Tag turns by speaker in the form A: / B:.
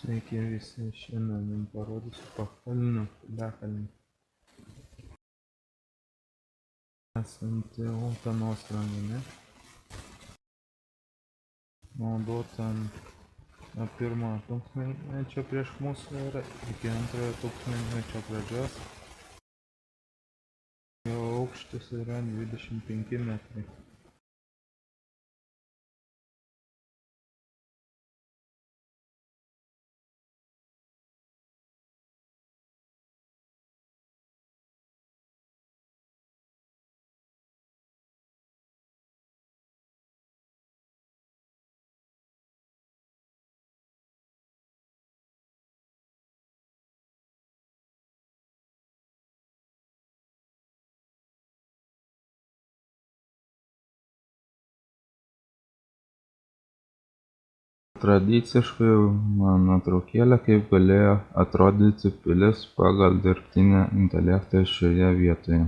A: Sveiki visi, šiandien jums parodysiu pakalnių piliakalnį esantį Utenos rajone. Naudota nuo 1 tūkstantmečio prieš mūsų erą iki 2 tūkstantmečio pradžios. Jo aukštis yra 25 metrai. Tradiciškai nuotraukėlė, kaip galėjo atrodyti pilis pagal dirbtinį intelektą šioje vietoje.